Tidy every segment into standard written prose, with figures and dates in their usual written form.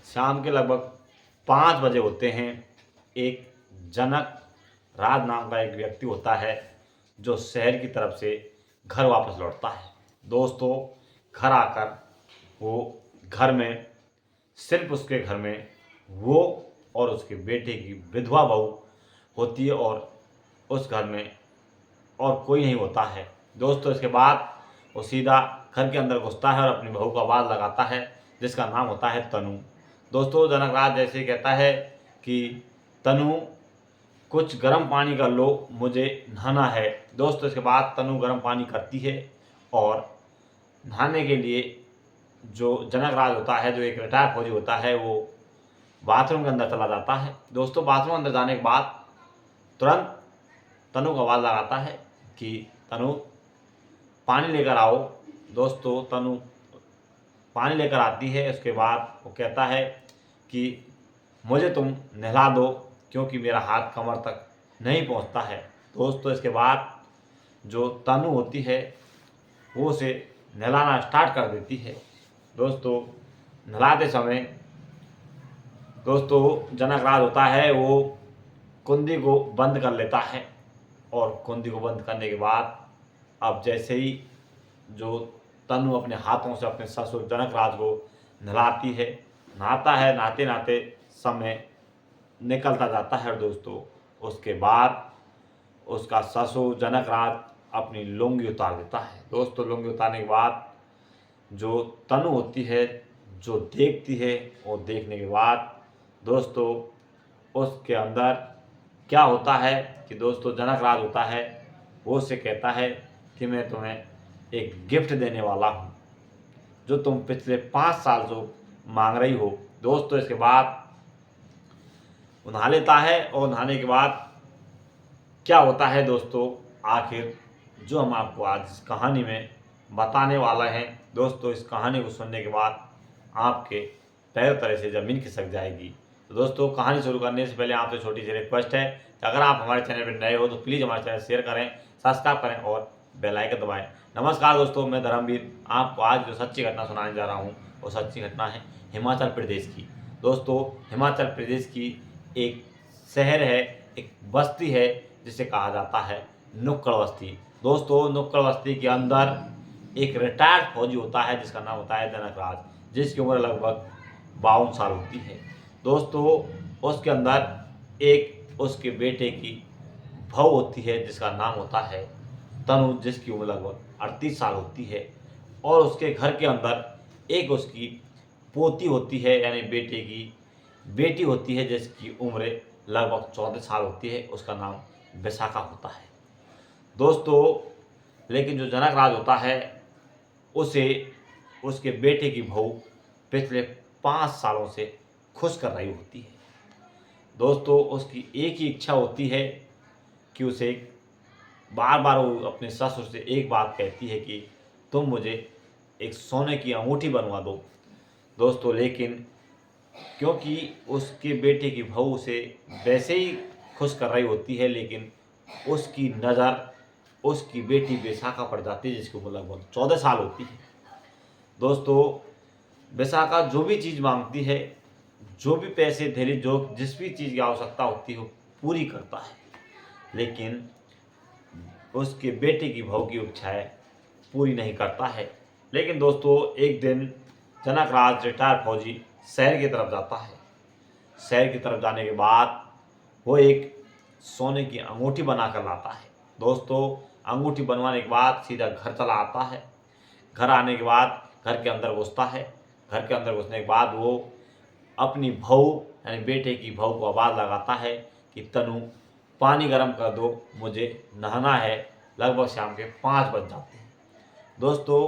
शाम के लगभग 5 बजे होते हैं। एक जनक राज नाम का एक व्यक्ति होता है जो शहर की तरफ से घर वापस लौटता है। दोस्तों, घर आकर वो घर में सिर्फ उसके घर में वो और उसके बेटे की विधवा बहू होती है और उस घर में और कोई नहीं होता है। दोस्तों, इसके बाद वो सीधा घर के अंदर घुसता है और अपनी बहू का आवाज़ लगाता है जिसका नाम होता है तनु। दोस्तों, जनकराज जैसे कहता है कि तनु कुछ गर्म पानी कर लो, मुझे नहाना है। दोस्तों, इसके बाद तनु गर्म पानी करती है और नहाने के लिए जो जनकराज होता है, जो एक रिटायर्ड फौजी होता है, वो बाथरूम के अंदर चला जाता है। दोस्तों, बाथरूम अंदर जाने के बाद तुरंत तनु को आवाज़ लगाता है कि तनु पानी लेकर आओ। दोस्तों, तनु पानी लेकर आती है। उसके बाद वो कहता है कि मुझे तुम नहला दो क्योंकि मेरा हाथ कमर तक नहीं पहुंचता है। दोस्तों, इसके बाद जो तनु होती है वो उसे नहलाना स्टार्ट कर देती है। दोस्तों, नहलाते समय जनकराज होता है वो कुंडी को बंद कर लेता है और कुंडी को बंद करने के बाद अब जैसे ही जो तनु अपने हाथों से अपने ससुर जनकराज को नहलाती है, नहाता है, नहाते नहाते समय निकलता जाता है। और दोस्तों, उसके बाद उसका ससुर जनकराज अपनी लुंगी उतार देता है। दोस्तों, लुंगी उतारने के बाद जो तनु होती है, जो देखती है, वो देखने के बाद दोस्तों उसके अंदर क्या होता है कि दोस्तों जनकराज होता है वो उससे कहता है कि मैं तुम्हें एक गिफ्ट देने वाला हूँ जो तुम पिछले 5 साल से मांग रही हो। दोस्तों, इसके बाद वो नहा लेता है और नहाने के बाद क्या होता है दोस्तों, आखिर जो हम आपको आज इस कहानी में बताने वाला हैं। दोस्तों, इस कहानी को सुनने के बाद आपके पैर तले से ज़मीन खिसक जाएगी। तो दोस्तों, कहानी शुरू करने से पहले आपसे छोटी सी रिक्वेस्ट है कि अगर आप हमारे चैनल पर नए हो तो प्लीज़ हमारे चैनल शेयर करें, सब्सक्राइब करें और बेल आइकन दबाएं। नमस्कार दोस्तों, मैं धर्मवीर आपको आज जो सच्ची घटना सुनाने जा रहा हूँ वो सच्ची घटना है हिमाचल प्रदेश की। दोस्तों, हिमाचल प्रदेश की एक शहर है, एक बस्ती है जिसे कहा जाता है नुक्कड़ बस्ती। दोस्तों, नुक्कड़ बस्ती के अंदर एक रिटायर्ड फौजी होता है जिसका नाम होता है जनकराज, जिसकी उम्र लगभग 52 साल होती है। दोस्तों, उसके अंदर एक उसके बेटे की बहू होती है जिसका नाम होता है तनु, जिसकी उम्र लगभग 38 साल होती है। और उसके घर के अंदर एक उसकी पोती होती है, यानी बेटे की बेटी होती है जिसकी उम्र लगभग 14 साल होती है। उसका नाम विशाखा होता है। दोस्तों, लेकिन जो जनकराज होता है उसे उसके बेटे की बहू पिछले 5 सालों से खुश कर रही होती है। दोस्तों, उसकी एक ही इच्छा होती है कि उसे बार बार वो अपने ससुर से एक बात कहती है कि तुम मुझे एक सोने की अंगूठी बनवा दो। दोस्तों, लेकिन क्योंकि उसके बेटे की बहू उसे वैसे ही खुश कर रही होती है, लेकिन उसकी नज़र उसकी बेटी विशाखा पड़ जाती है जिसकी उम्र लगभग 14 साल होती है। दोस्तों, विशाखा जो भी चीज़ मांगती है, जो भी पैसे धैर्य जो जिस भी चीज़ की आवश्यकता होती है वो पूरी करता है, लेकिन उसके बेटे की बहू की इच्छाएं पूरी नहीं करता है। लेकिन दोस्तों, एक दिन जनकराज रिटायर्ड फौजी शहर की तरफ जाता है। शहर की तरफ जाने के बाद वो एक सोने की अंगूठी बना कर लाता है। दोस्तों, अंगूठी बनवाने के बाद सीधा घर चला आता है। घर आने के बाद घर के अंदर घुसता है। घर के अंदर घुसने के बाद वो अपनी बहू यानी बेटे की बहू को आवाज़ लगाता है कि तनु पानी गर्म कर दो, मुझे नहाना है। लगभग शाम के 5 बज जाते हैं। दोस्तों,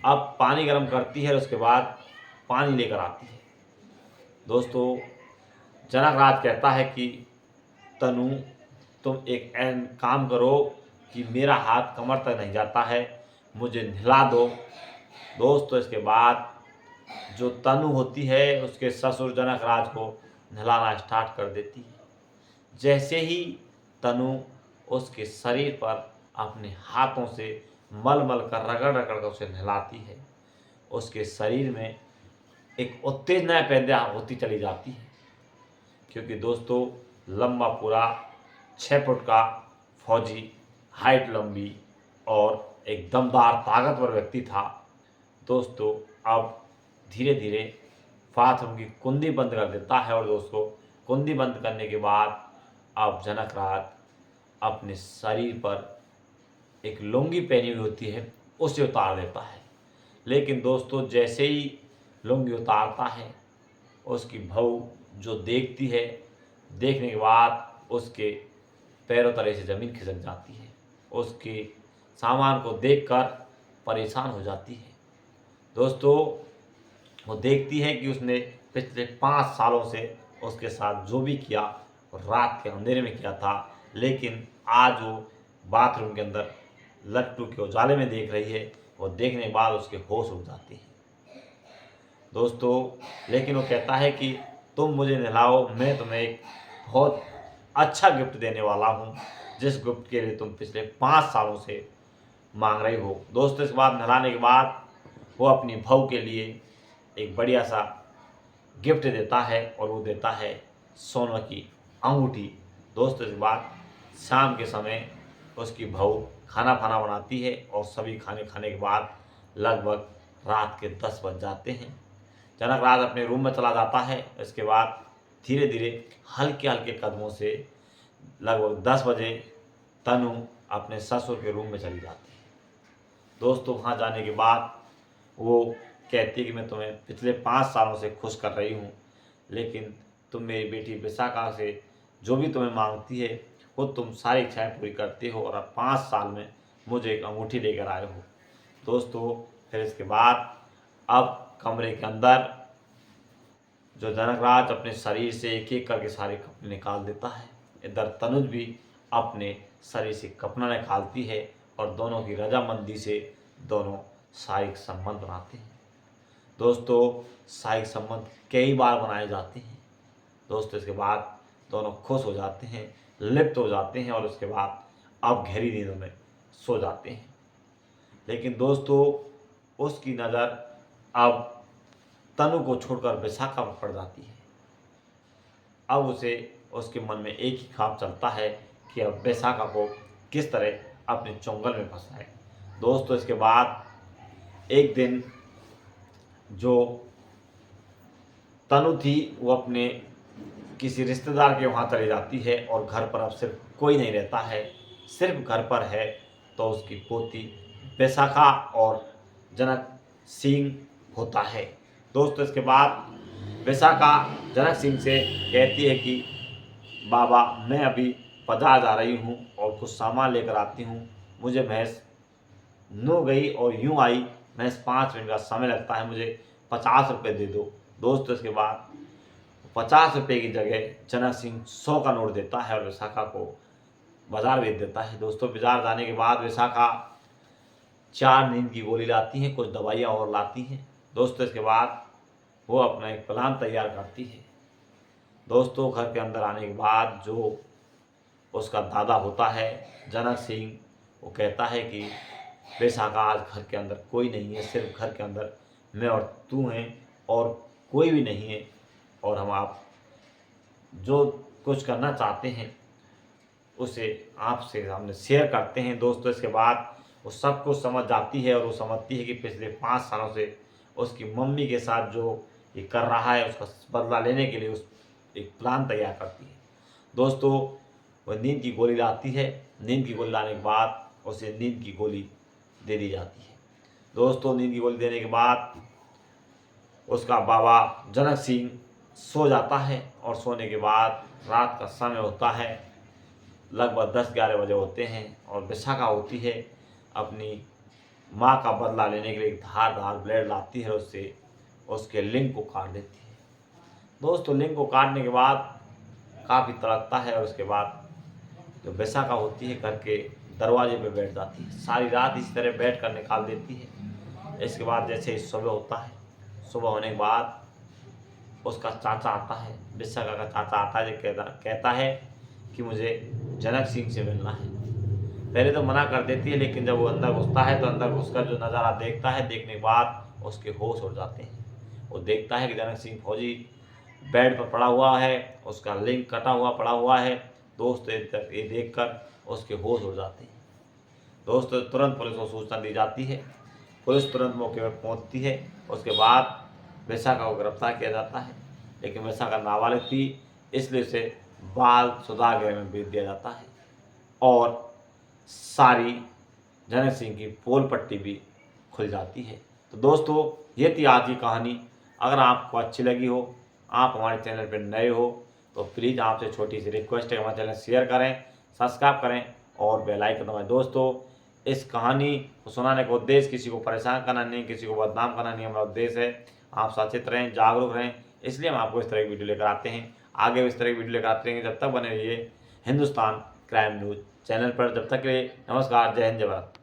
अब पानी गर्म करती है, उसके बाद पानी लेकर आती है। दोस्तों, जनकराज कहता है कि तनु तुम एक काम करो कि मेरा हाथ कमर तक नहीं जाता है, मुझे नहला दो। दोस्तों, इसके बाद जो तनु होती है उसके ससुर जनकराज को नहलाना स्टार्ट कर देती है। जैसे ही तनु उसके शरीर पर अपने हाथों से मल मल कर रगड़ रगड़ कर उसे नहलाती है, उसके शरीर में एक उत्तेजना पैदा होती चली जाती है, क्योंकि दोस्तों लंबा पूरा 6 फुट का फौजी, हाइट लंबी और एक दमदार ताकतवर व्यक्ति था। दोस्तों अब धीरे धीरे बाथरूम की कुंडी बंद कर देता है, और दोस्तों कुंडी बंद करने के बाद अब जनकराज अपने शरीर पर एक लुंगी पहनी हुई होती है उसे उतार देता है। लेकिन दोस्तों जैसे ही लुंगी उतारता है, उसकी बहू जो देखती है, देखने के बाद उसके पैरों तले से ज़मीन खिसक जाती है। उसके सामान को देखकर परेशान हो जाती है। दोस्तों वो देखती है कि उसने पिछले 5 सालों से उसके साथ जो भी किया वो रात के अंधेरे में किया था, लेकिन आज वो बाथरूम के अंदर लट्टू के उजाले में देख रही है। वो देखने के बाद उसके होश उड़ जाते हैं। दोस्तों लेकिन वो कहता है कि तुम मुझे नहलाओ, मैं तुम्हें एक बहुत अच्छा गिफ्ट देने वाला हूँ, जिस गिफ्ट के लिए तुम पिछले 5 सालों से मांग रही हो। दोस्तों इसके बाद नहलाने के बाद वो अपनी बहू के लिए एक बढ़िया सा गिफ्ट देता है, और वो देता है सोने की अंगूठी। दोस्तों इसके बाद शाम के समय उसकी बहू खाना खाना बनाती है, और सभी खाने खाने के बाद लगभग रात के 10 बज जाते हैं। जनकराज अपने रूम में चला जाता है। इसके बाद धीरे धीरे हल्के हल्के कदमों से लगभग 10 बजे तनु अपने ससुर के रूम में चली जाती है। दोस्तों वहाँ जाने के बाद वो कहती है कि मैं तुम्हें पिछले 5 सालों से खुश कर रही हूँ, लेकिन तुम मेरी बेटी विशाखा से जो भी तुम्हें मांगती है वो तुम सारी इच्छाएं पूरी करते हो, और अब 5 साल में मुझे एक अंगूठी लेकर आए हो। दोस्तों फिर इसके बाद अब कमरे के अंदर जो जनकराज अपने शरीर से एक एक करके सारे कपड़े निकाल देता है। इधर तनुज भी अपने शरीर से कपड़ा निकालती है, और दोनों की रजामंदी से दोनों शारीरिक संबंध बनाते हैं। दोस्तों शारीरिक संबंध कई बार बनाए जाते हैं। दोस्तों इसके बाद दोनों खुश हो जाते हैं, लिप्त हो जाते हैं, और उसके बाद अब गहरी नींद में सो जाते हैं। लेकिन दोस्तों उसकी नज़र अब तनु को छोड़कर विशाखा पर पड़ जाती है। अब उसे उसके मन में एक ही ख्वाब चलता है कि अब विशाखा को किस तरह अपने चुंगल में फंसाए। दोस्तों इसके बाद एक दिन जो तनु थी वो अपने किसी रिश्तेदार के वहाँ चली जाती है, और घर पर अब सिर्फ कोई नहीं रहता है। सिर्फ घर पर है तो उसकी पोती विशाखा और जनक सिंह होता है। दोस्तों इसके बाद विशाखा जनक सिंह से कहती है कि बाबा मैं अभी बाजार जा रही हूँ और कुछ सामान लेकर आती हूँ, मुझे भैंस नू गई और यूँ आई, भैंस 5 मिनट का समय लगता है, मुझे 50 रुपये दे दो। दोस्तों इसके बाद 50 रुपये की जगह जनक सिंह 100 का नोट देता है और विशाखा को बाजार भेज देता है। दोस्तों बाजार जाने के बाद विशाखा 4 नींद की गोली लाती हैं, कुछ दवाइयाँ और लाती हैं। दोस्तों इसके बाद वो अपना एक प्लान तैयार करती है। दोस्तों घर के अंदर आने के बाद जो उसका दादा होता है जनक सिंह, वो कहता है कि विशाखा आज घर के अंदर कोई नहीं है, सिर्फ घर के अंदर मैं और तू हैं और कोई भी नहीं है, और हम आप जो कुछ करना चाहते हैं उसे आपसे हमने शेयर करते हैं। दोस्तों इसके बाद वो सब कुछ समझ जाती है, और वो समझती है कि पिछले 5 सालों से उसकी मम्मी के साथ जो ये कर रहा है उसका बदला लेने के लिए उस एक प्लान तैयार करती है। दोस्तों वह नींद की गोली लाती है। नींद की गोली लाने के बाद उसे नींद की गोली दे दी जाती है। दोस्तों नींद की गोली देने के बाद उसका बाबा जनक सिंह सो जाता है, और सोने के बाद रात का समय होता है, लगभग 10-11 बजे होते हैं, और विशाखा होती है अपनी माँ का बदला लेने के लिए एक धारदार ब्लेड लाती है, उससे उसके लिंग को काट देती है। दोस्तों लिंग को काटने के बाद काफ़ी तड़कता है, और उसके बाद जो विशाखा होती है घर के दरवाजे पे बैठ जाती है, सारी रात इस तरह बैठ कर निकाल देती है। इसके बाद जैसे ही सुबह होता है, सुबह होने के बाद उसका चाचा आता है, विशाखा का चाचा आता है, जो कहता है कि मुझे जनक सिंह से मिलना है। पहले तो मना कर देती है, लेकिन जब वो अंदर घुसता है तो अंदर घुसकर जो नज़ारा देखता है, देखने के बाद उसके होश उड़ जाते हैं। वो देखता है कि जनक सिंह फौजी बेड पर पड़ा हुआ है, उसका लिंग कटा हुआ पड़ा हुआ है। दोस्त ये देखकर उसके होश उड़ जाते हैं। दोस्त तुरंत पुलिस को सूचना दी जाती है। पुलिस तुरंत मौके पर पहुंचती है। उसके बाद विशाखा को गिरफ्तार किया जाता है, लेकिन विशाखा नाबालिग थी, इसलिए उसे बाल सुधार गृह में भेज दिया जाता है और सारी जनक सिंह की पोल पट्टी भी खुल जाती है। तो दोस्तों, ये थी आज की कहानी। अगर आपको अच्छी लगी हो, आप हमारे चैनल पर नए हो, तो प्लीज़ आपसे छोटी सी रिक्वेस्ट है, हमारे चैनल शेयर करें, सब्सक्राइब करें और बेल आइकन दबाएं। दोस्तों, इस कहानी को सुनाने का उद्देश्य किसी को परेशान करना नहीं, किसी को बदनाम करना नहीं हमारा उद्देश्य है। आप सचेत रहें, जागरूक रहें, इसलिए हम आपको इस तरह की वीडियो लेकर आते हैं। आगे भी इस तरह की वीडियो लेकर आते रहेंगे। जब तक बने रहिए हिंदुस्तान क्राइम न्यूज़ चैनल पर। जब तक के लिए नमस्कार, जय हिंद, जय भारत।